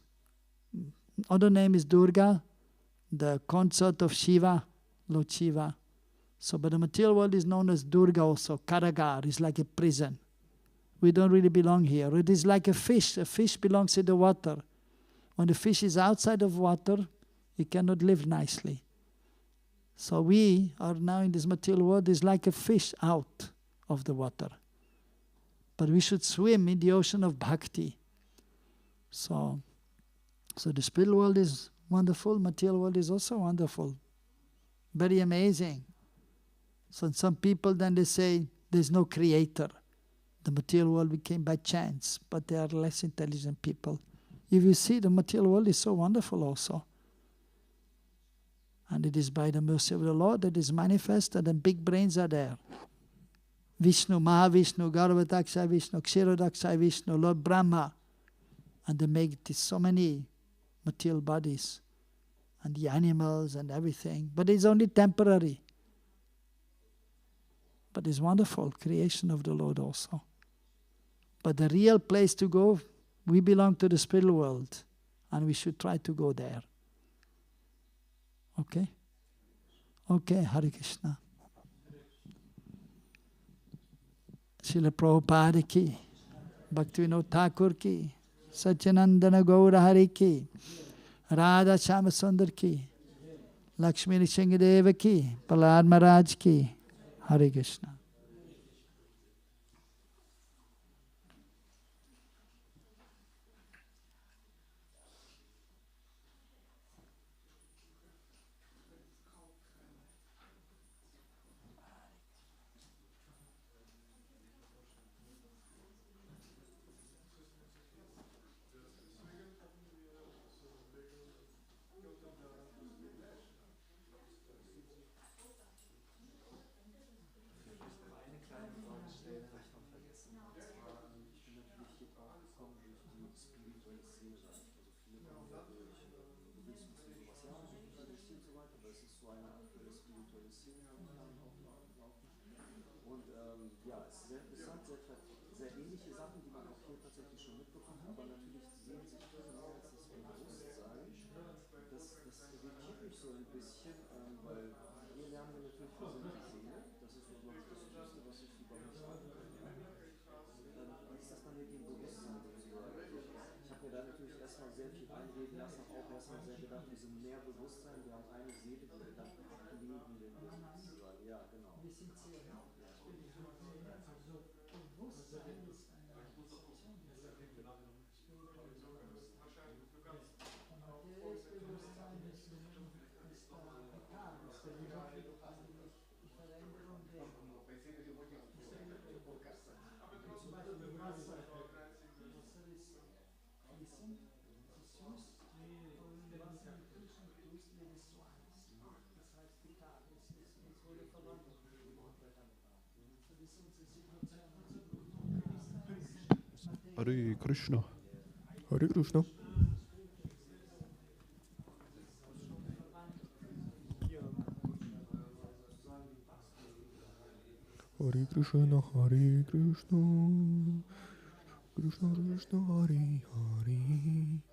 other name is Durga, the consort of Shiva, Lord Shiva. So, but the material world is known as Durga also. Karagar is like a prison. We don't really belong here. It is like a fish. A fish belongs in the water. When the fish is outside of water, it cannot live nicely. So we are now in this material world is like a fish out of the water. But we should swim in the ocean of bhakti. So the spiritual world is wonderful, material world is also wonderful. Very amazing. So some people then they say there's no creator. The material world came by chance, but they are less intelligent people. If you see, the material world is so wonderful also. And it is by the mercy of the Lord that is manifested, and big brains are there. Vishnu, Mahavishnu, Garvataksha Vishnu, Kshirodaksha Vishnu, Lord Brahma. And they make so many material bodies, and the animals and everything. But it's only temporary. But it's wonderful, creation of the Lord also. But the real place to go, we belong to the spiritual world, and we should try to go there. Okay? Okay, Hare Krishna. Srila Prabhupada ki, Bhaktivinoda Thakur ki, Satyanandana Gaura Hari ki, Radha Shama Sundar ki, Lakshmi Nrsingadeva ki, Prahlad Maharaj ki, Hare Krishna. Ja, es ist sehr interessant, sehr ähnliche Sachen, die man auch hier tatsächlich schon mitbekommen hat, aber natürlich sehen sich viele mehr als das Bewusstsein. Das irritiert mich so ein bisschen, weil hier lernen wir natürlich, wir sind die Seele, das ist so noch das Höchste, was ich über mich sagen kann. Wie ist das dann mit dem Bewusstsein sozusagen? Ich habe mir da natürlich erstmal sehr viel einreden lassen, auch erstmal sehr gedacht, wir sind mehr Bewusstsein, wir haben eine Seele, die Gedanken ablegen, den sozusagen. Ja, genau. Wir sind sehr, also Bewusstsein ist eine Konzeption des materielles Bewusstsein ist vital, ist die Veränderung der zum Beispiel Wasser. Wasser ist fließend, ist süß, und wenn Wasser mit Flüssen tust, wird es zu eins. Das heißt vital, es wurde verwandelt. So das ist unsere Situation. Hare Krishna. Hare Krishna. Hare Krishna, Hare Krishna. Krishna Krishna, Hare Hare.